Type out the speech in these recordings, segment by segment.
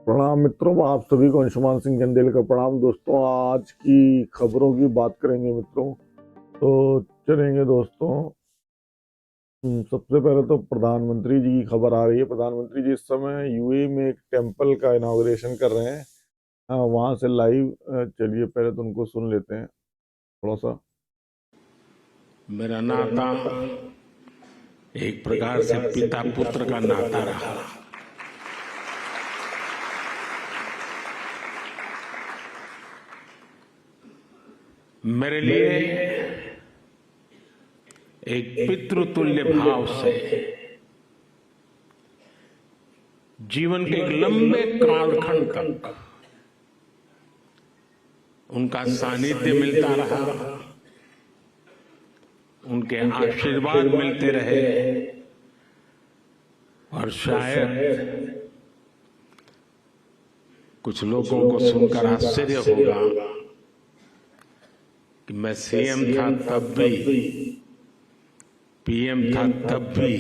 प्रणाम मित्रों, आप सभी को अंशुमान सिंह चंदेल का प्रणाम। दोस्तों, आज की खबरों की बात करेंगे मित्रों। तो चलेंगे दोस्तों। सबसे पहले तो प्रधानमंत्री जी की खबर आ रही है। प्रधानमंत्री जी इस समय यूएई में एक टेम्पल का इनॉग्रेशन कर रहे हैं। वहां से लाइव चलिए पहले तो उनको सुन लेते हैं थोड़ा सा। मेरा नाता एक प्रकार से पिता पुत्र का नाता रहा। मेरे लिए एक पितृतुल्य भाव से जीवन के एक लंबे कालखंड तक उनका सानिध्य मिलता रहा, उनके आशीर्वाद मिलते रहे। और शायद कुछ लोगों को सुनकर आश्चर्य होगा कि मैं सीएम था तब भी, पीएम था तब भी,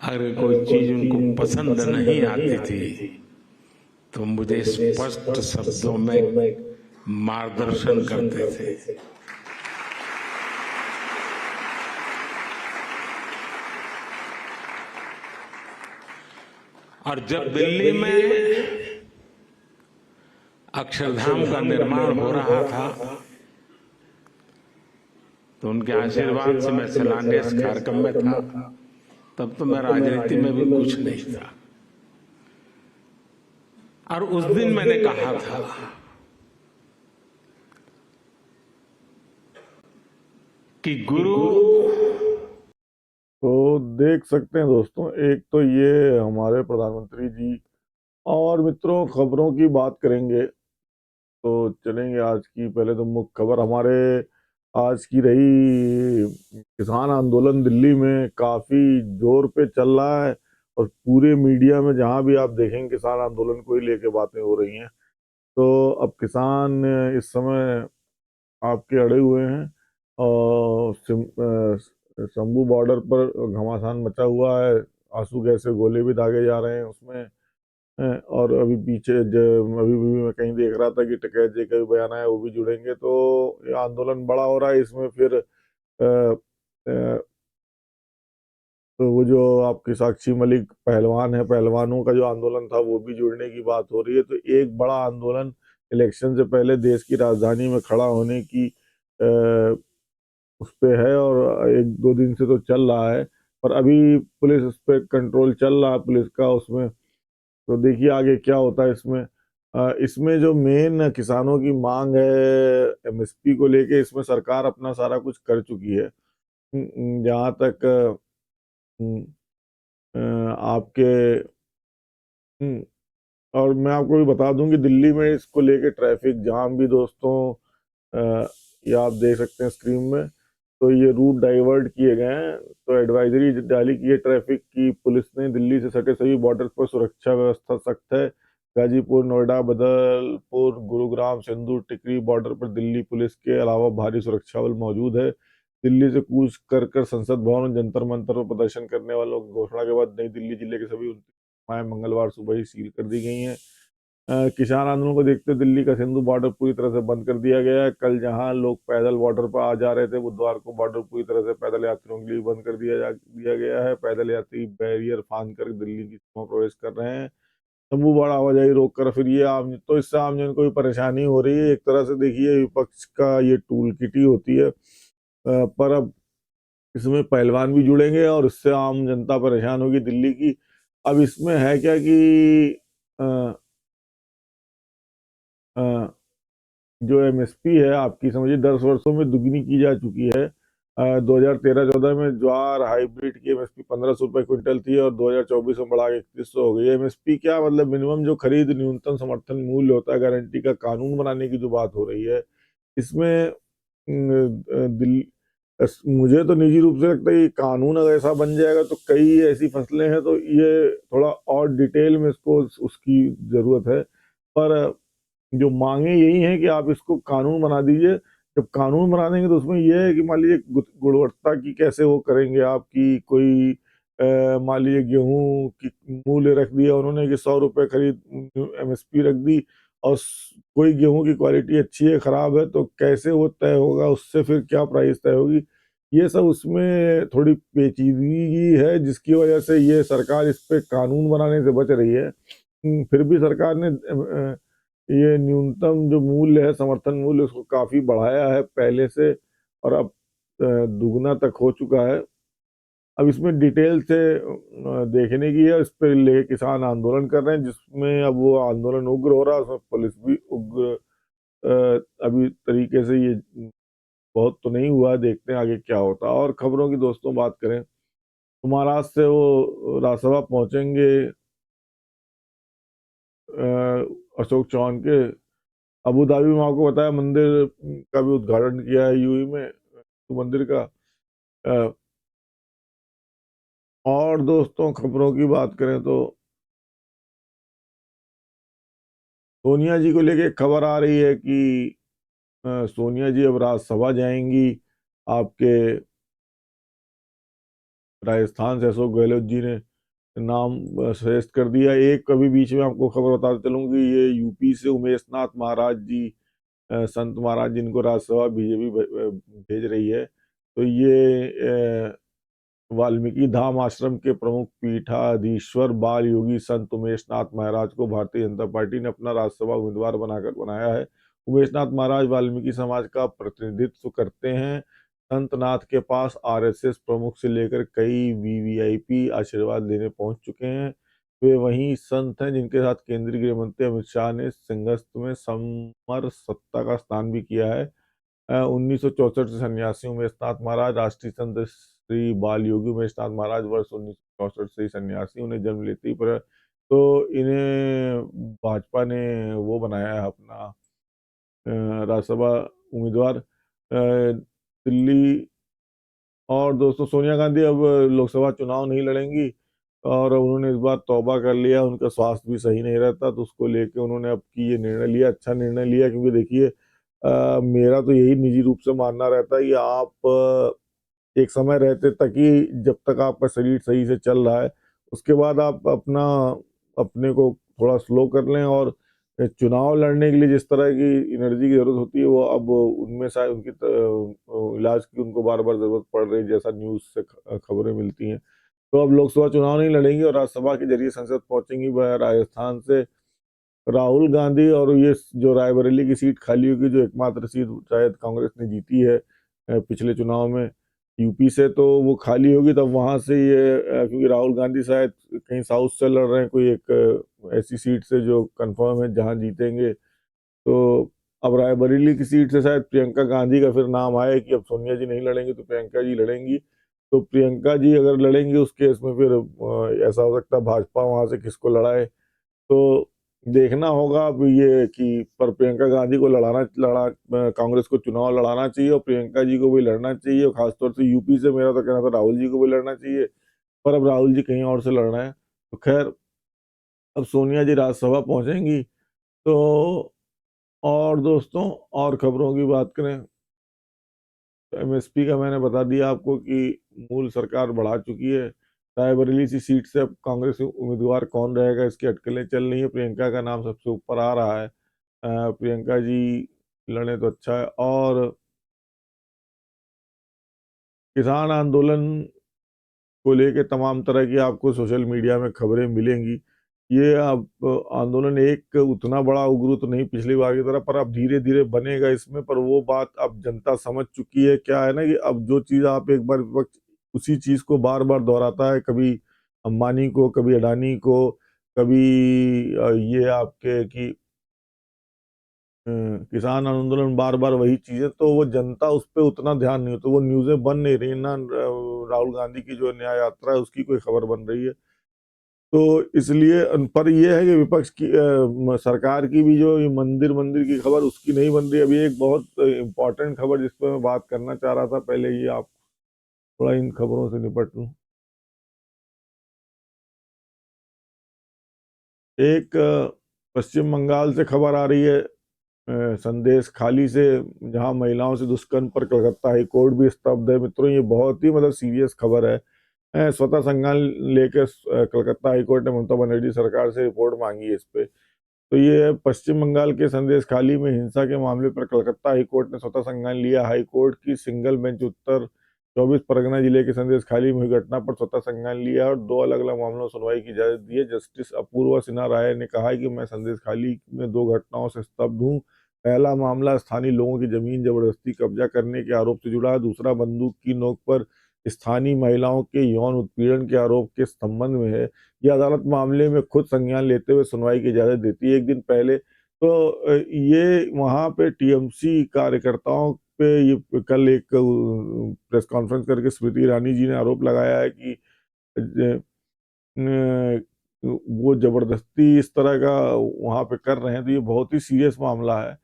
अगर कोई चीज उनको पसंद नहीं आती थी तो मुझे स्पष्ट शब्दों में मार्गदर्शन करते थे। और जब दिल्ली में अक्षरधाम का निर्माण हो रहा था तो उनके आशीर्वाद से मैं शिलान्यास कार्यक्रम में था। तब तो मैं राजनीति में भी कुछ नहीं था। और उस दिन मैंने कहा था कि गुरु। तो देख सकते हैं दोस्तों, एक तो ये हमारे प्रधानमंत्री जी। और मित्रों, खबरों की बात करेंगे तो चलेंगे। आज की पहले तो मुख्य खबर हमारे आज की रही। किसान आंदोलन दिल्ली में काफी जोर पे चल रहा है और पूरे मीडिया में जहां भी आप देखेंगे किसान आंदोलन को ही लेके बातें हो रही हैं। तो अब किसान इस समय आपके अड़े हुए हैं और शंभू बॉर्डर पर घमासान मचा हुआ है। आंसू गैस से गोले भी दागे जा रहे हैं उसमें। और अभी पीछे अभी भी मैं कहीं देख रहा था कि टिकैत जी का भी बयान आया, वो भी जुड़ेंगे। तो ये आंदोलन बड़ा हो रहा है। इसमें फिर तो वो जो आपकी साक्षी मलिक पहलवान है, पहलवानों का जो आंदोलन था वो भी जुड़ने की बात हो रही है। तो एक बड़ा आंदोलन इलेक्शन से पहले देश की राजधानी में खड़ा होने की उस पे है और एक दो दिन से तो चल रहा है। पर अभी पुलिस उस पर कंट्रोल चल रहा है पुलिस का उसमें। तो देखिए आगे क्या होता है इसमें। इसमें जो मेन किसानों की मांग है एमएसपी को लेके, इसमें सरकार अपना सारा कुछ कर चुकी है। जहाँ तक हम्म, आपके और मैं आपको भी बता दूं कि दिल्ली में इसको लेके ट्रैफिक जाम भी दोस्तों, ये आप देख सकते हैं स्क्रीन में। तो ये रूट डाइवर्ट किए गए हैं। तो एडवाइजरी जारी की है ट्रैफिक की पुलिस ने। दिल्ली से सटे सभी बॉर्डर पर सुरक्षा व्यवस्था सख्त है। गाजीपुर, नोएडा, बदलपुर, गुरुग्राम, सिंदूर, टिकरी बॉर्डर पर दिल्ली पुलिस के अलावा भारी सुरक्षा बल मौजूद है। दिल्ली से कूच कर कर संसद भवन और जंतर मंतर पर प्रदर्शन करने वालों की घोषणा के बाद नई दिल्ली जिले के सभी मंगलवार सुबह ही सील कर दी गई हैं। किसान आंदोलन को देखते हुए दिल्ली का सिंधु बॉर्डर पूरी तरह से बंद कर दिया गया है। कल जहां लोग पैदल बॉर्डर पर आ जा रहे थे, बुधवार को बॉर्डर पूरी तरह से पैदल यात्रियों के लिए बंद कर दिया गया है। पैदल यात्री बैरियर फांद कर दिल्ली की सीमा प्रवेश कर रहे हैं। तंबू बाड़ आवाजाही रोक कर फिर ये आम तो इससे आम जन को भी परेशानी हो रही है। एक तरह से देखिए विपक्ष का ये टूल किट ही होती है। पर अब इसमें पहलवान भी जुड़ेंगे और इससे आम जनता परेशान होगी दिल्ली की। अब इसमें है क्या कि अ, अ, जो एमएसपी है आपकी समझिए 10 वर्षों में दुगनी की जा चुकी है। 2013-14 में ज्वार हाइब्रिड की एमएसपी 1500 रुपये क्विंटल थी और 2024 में बढ़ा के 3100 हो गई। एमएसपी क्या मतलब, मिनिमम जो खरीद न्यूनतम समर्थन मूल्य होता है, गारंटी का कानून बनाने की जो बात हो रही है इसमें दिल्ली। मुझे तो निजी रूप से लगता है कि कानून अगर ऐसा बन जाएगा तो कई ऐसी फसलें हैं तो ये थोड़ा और डिटेल में इसको उसकी जरूरत है। पर जो मांगे यही है कि आप इसको कानून बना दीजिए। जब कानून बना देंगे तो उसमें यह है कि मान लीजिए गुणवत्ता की कैसे वो करेंगे आपकी कोई मान लीजिए गेहूं की मूल्य रख दिया उन्होंने कि 100 रुपये खरीद MSP रख दी, और कोई गेहूं की क्वालिटी अच्छी है खराब है तो कैसे वो तय होगा, उससे फिर क्या प्राइस तय होगी, ये सब उसमें थोड़ी पेचीदगी है, जिसकी वजह से ये सरकार इस पे कानून बनाने से बच रही है। फिर भी सरकार ने ये न्यूनतम जो मूल्य है, समर्थन मूल्य, उसको काफी बढ़ाया है पहले से, और अब दुगना तक हो चुका है। अब इसमें डिटेल से देखने की है, इस पे ले किसान आंदोलन कर रहे हैं, जिसमें अब वो आंदोलन उग्र हो रहा है, उसमें पुलिस भी उग्र अभी तरीके से, ये बहुत तो नहीं हुआ, देखते हैं आगे क्या होता है। और खबरों की दोस्तों बात करें तो महाराष्ट्र से वो राज्यसभा पहुंचेंगे अशोक चौहान के। अबू धाबी में आपको बताया मंदिर का भी उद्घाटन किया है यूएई में, तो मंदिर का। अ, और दोस्तों खबरों की बात करें तो सोनिया जी को लेके एक खबर आ रही है कि सोनिया जी अब राज्यसभा जाएंगी। आपके राजस्थान से अशोक गहलोत जी ने नाम सजेस्ट कर दिया। एक कभी बीच में आपको खबर बताते चलूंगी, ये यूपी से उमेश नाथ महाराज जी, संत महाराज, जिनको राज्यसभा बीजेपी भेज रही है। तो ये वाल्मीकि धाम आश्रम के प्रमुख पीठाधीश्वर बाल योगी संत उमेश नाथ महाराज को भारतीय जनता पार्टी ने अपना राज्यसभा उम्मीदवार बनाकर बनाया है। उमेश नाथ महाराज वाल्मीकि समाज का प्रतिनिधित्व करते हैं। संत नाथ के पास आरएसएस प्रमुख से लेकर कई वीवीआईपी आशीर्वाद लेने पहुंच चुके हैं। वे वही संत हैं जिनके साथ केंद्रीय गृह मंत्री अमित शाह ने सिंहस्थ में समर सत्ता का स्नान भी किया है। 1964 से सन्यासी उमेश नाथ महाराज, राष्ट्रीय संत श्री बाल योगी उमेश नाथ महाराज वर्ष 1964 से ही सन्यासी, उन्हें जन्म लेते ही पर, तो इन्हें भाजपा ने वो बनाया है अपना राज्यसभा उम्मीदवार। दिल्ली। और दोस्तों सोनिया गांधी अब लोकसभा चुनाव नहीं लड़ेंगी, और उन्होंने इस बार तौबा कर लिया, उनका स्वास्थ्य भी सही नहीं रहता, तो उसको लेके उन्होंने अब की ये निर्णय लिया। अच्छा निर्णय लिया, क्योंकि देखिए मेरा तो यही निजी रूप से मानना रहता है कि आप एक समय रहते तक ही, जब तक आपका शरीर सही से चल रहा है, उसके बाद आप अपना अपने को थोड़ा स्लो कर लें। और चुनाव लड़ने के लिए जिस तरह की एनर्जी की जरूरत होती है, वो अब उनमें शायद उनकी इलाज की उनको बार बार जरूरत पड़ रही है, जैसा न्यूज से खबरें मिलती हैं। तो अब लोकसभा चुनाव नहीं लड़ेंगी और राज्यसभा के जरिए संसद पहुंचेंगी। वह राजस्थान से राहुल गांधी, और ये जो रायबरेली की सीट खाली होगी, जो एकमात्र सीट शायद कांग्रेस ने जीती है पिछले चुनाव में यूपी से, तो वो खाली होगी, तब वहां से ये क्योंकि राहुल गांधी शायद कहीं साउथ से लड़ रहे हैं, कोई एक ऐसी सीट से जो कंफर्म है जहां जीतेंगे। तो अब रायबरेली की सीट से शायद प्रियंका गांधी का फिर नाम आया कि अब सोनिया जी नहीं लड़ेंगी तो प्रियंका जी लड़ेंगी। तो प्रियंका जी अगर लड़ेंगी उस केस में फिर ऐसा हो सकता है भाजपा वहां से किसको लड़ाए, तो देखना होगा अब ये कि, पर प्रियंका गांधी को कांग्रेस को चुनाव लड़ाना चाहिए, और प्रियंका जी को भी लड़ना चाहिए, और खासतौर से यूपी से मेरा तो कहना था राहुल जी को भी लड़ना चाहिए, पर अब राहुल जी कहीं और से लड़ रहे हैं। तो खैर, अब सोनिया जी राज्यसभा पहुंचेंगी। तो और दोस्तों, और खबरों की बात करें तो MSP का मैंने बता दिया आपको कि मूल सरकार बढ़ा चुकी है। रायबरेली सी सीट से अब कांग्रेस उम्मीदवार कौन रहेगा, इसकी अटकलें चल रही है। प्रियंका का नाम सबसे ऊपर आ रहा है। प्रियंका जी लड़े तो अच्छा है। और किसान आंदोलन को लेके तमाम तरह की आपको सोशल मीडिया में खबरें मिलेंगी। ये अब आंदोलन एक उतना बड़ा उग्र तो नहीं पिछली बार की तरह, पर अब धीरे धीरे बनेगा इसमें। पर वो बात अब जनता समझ चुकी है, क्या है ना कि अब जो चीज आप एक बार वक्त उसी चीज को बार बार दोहराता है, कभी अंबानी को, कभी अडानी को, कभी ये आपके कि किसान आंदोलन, बार बार वही चीजें, तो वो जनता उस पर उतना ध्यान नहीं होता, वो न्यूज़ें बन नहीं रही ना। राहुल गांधी की जो न्याय यात्रा है उसकी कोई खबर बन रही है, तो इसलिए पर ये है कि विपक्ष की सरकार की भी जो ये मंदिर मंदिर की खबर उसकी नहीं बन रही। अभी एक बहुत इंपॉर्टेंट खबर जिस पर मैं बात करना चाह रहा था, पहले ये आप थोड़ा इन खबरों से निपट लूं। एक पश्चिम बंगाल से खबर आ रही है, संदेश खाली से, जहां महिलाओं से दुष्कर्म पर कलकत्ता हाई कोर्ट भी स्तब्ध है। मित्रों, ये बहुत ही मतलब सीरियस खबर है। स्वतः संज्ञान लेकर कलकत्ता हाईकोर्ट ने ममता बनर्जी सरकार से रिपोर्ट मांगी है इस पे। तो ये पश्चिम बंगाल के संदेशखाली में हिंसा के मामले पर कलकत्ता हाईकोर्ट ने स्वतः संज्ञान लिया। हाईकोर्ट की सिंगल बेंच उत्तर 24 परगना जिले के संदेशखाली में हुई घटना पर स्वतः संज्ञान लिया और 2 अलग-अलग मामलों में सुनवाई की इजाजत दी है। जस्टिस अपूर्वा सिन्हा राय ने कहा है कि मैं संदेशखाली में 2 घटनाओं से स्तब्ध हूँ। पहला मामला स्थानीय लोगों की जमीन जबरदस्ती कब्जा करने के आरोप से जुड़ा है। दूसरा बंदूक की नोक पर स्थानीय महिलाओं के यौन उत्पीड़न के आरोप के संबंध में है। ये अदालत मामले में खुद संज्ञान लेते हुए सुनवाई की इजाजत देती है। एक दिन पहले तो ये वहाँ पे टीएमसी कार्यकर्ताओं पे ये कल एक प्रेस कॉन्फ्रेंस करके स्मृति ईरानी जी ने आरोप लगाया है कि वो जबरदस्ती इस तरह का वहाँ पे कर रहे हैं, तो ये बहुत ही सीरियस मामला है।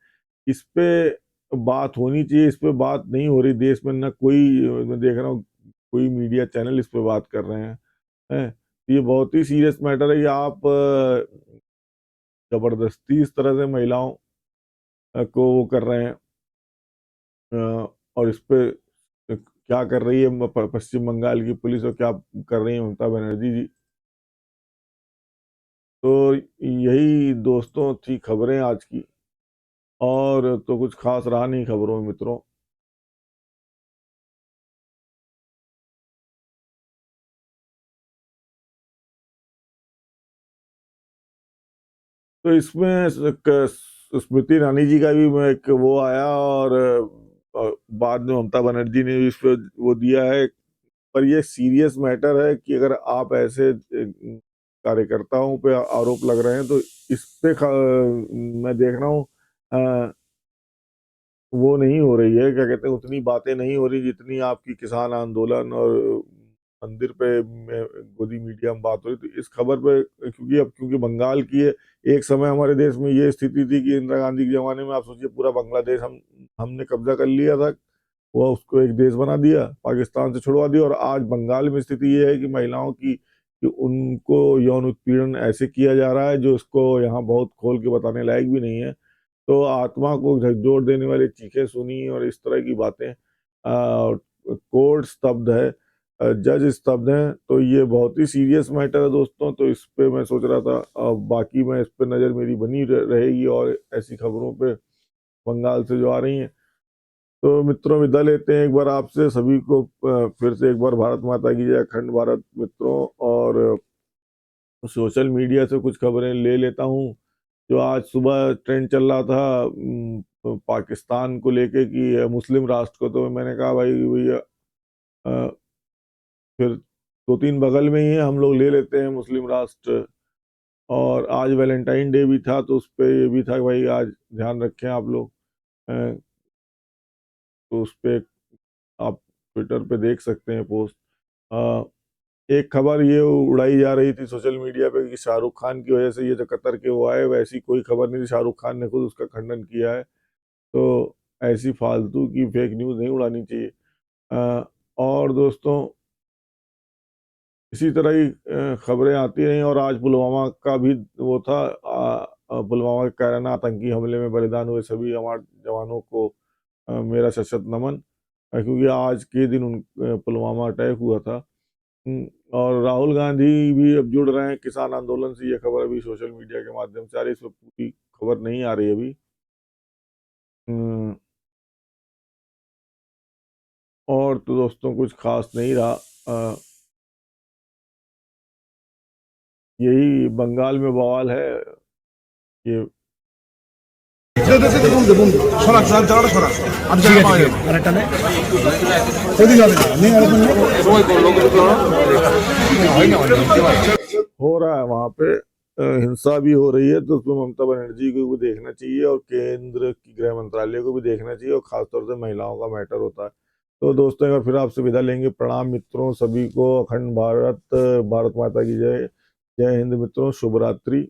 इस पे बात होनी चाहिए, इस पे बात नहीं हो रही देश में। ना कोई, मैं देख रहा हूँ कोई मीडिया चैनल इस पे बात कर रहे हैं। ये बहुत ही सीरियस मैटर है। ये आप जबरदस्ती इस तरह से महिलाओं को वो कर रहे हैं, और इस पे क्या कर रही है पश्चिम बंगाल की पुलिस और क्या कर रही है ममता बनर्जी जी। तो यही दोस्तों थी खबरें आज की, और तो कुछ खास रहा नहीं खबरों में मित्रों। तो इसमें स्मृति ईरानी जी का भी एक वो आया, और बाद में ममता बनर्जी ने इस पे वो दिया है। पर ये सीरियस मैटर है कि अगर आप ऐसे कार्यकर्ताओं पे आरोप लग रहे हैं तो इस पे मैं देख रहा हूँ वो नहीं हो रही है, क्या कहते हैं, उतनी बातें नहीं हो रही जितनी आपकी किसान आंदोलन और मंदिर पे गोदी मीडिया में बात हो रही। तो इस खबर पे क्योंकि बंगाल की है, एक समय हमारे देश में ये स्थिति थी कि इंदिरा गांधी के जमाने में आप सोचिए पूरा बांग्लादेश हमने कब्जा कर लिया था, वो उसको एक देश बना दिया, पाकिस्तान से छुड़वा दिया। और आज बंगाल में स्थिति ये है कि महिलाओं की कि उनको यौन उत्पीड़न ऐसे किया जा रहा है जो उसको यहाँ बहुत खोल के बताने लायक भी नहीं है। तो आत्मा को झकझोर देने वाली चीखें सुनी और इस तरह की बातें। कोर्ट स्तब्ध है, जज स्तब्ध हैं, तो ये बहुत ही सीरियस मैटर है दोस्तों। तो इस पे मैं सोच रहा था, बाकी मैं इस पे नज़र मेरी बनी रहेगी और ऐसी खबरों पे बंगाल से जो आ रही हैं। तो मित्रों विदा लेते हैं एक बार आपसे सभी को, फिर से एक बार भारत माता की जय, अखंड भारत मित्रों। और सोशल मीडिया से कुछ खबरें ले लेता हूँ। जो आज सुबह ट्रेंड चल रहा था पाकिस्तान को लेके कि मुस्लिम राष्ट्र को, तो मैंने कहा भाई भैया फिर 2-3 बगल में ही है, हम लोग ले लेते हैं मुस्लिम राष्ट्र। और आज वैलेंटाइन डे भी था, तो उस पे ये भी था कि भाई आज ध्यान रखें आप लोग। तो उस पे आप ट्विटर पे देख सकते हैं पोस्ट। एक खबर ये उड़ाई जा रही थी सोशल मीडिया पे कि शाहरुख खान की वजह से ये जो कतर के वो आए, वैसी कोई खबर नहीं थी। शाहरुख खान ने खुद उसका खंडन किया है। तो ऐसी फालतू की फेक न्यूज़ नहीं उड़ानी चाहिए। और दोस्तों इसी तरह ही खबरें आती रहीं, और आज पुलवामा का भी वो था। पुलवामा के कायराना आतंकी हमले में बलिदान हुए सभी हमारे जवानों को मेरा सशक्त नमन, क्योंकि आज के दिन पुलवामा अटैक हुआ था। और राहुल गांधी भी अब जुड़ रहे हैं किसान आंदोलन से। ये खबर अभी सोशल मीडिया के माध्यम से आ रही है, इस पर पूरी खबर नहीं आ रही अभी। और तो दोस्तों कुछ खास नहीं रहा। यही बंगाल में बवाल है ये। हो रहा है वहां पे हिंसा भी हो रही है, तो उसमें ममता बनर्जी को भी देखना चाहिए और केंद्र की गृह मंत्रालय को भी देखना चाहिए, और खासतौर से महिलाओं का मैटर होता है। तो दोस्तों एक बार फिर आपसे विदा लेंगे। प्रणाम मित्रों सभी को। अखंड भारत, भारत माता की जय। जय हिंद मित्रों, शुभ रात्रि।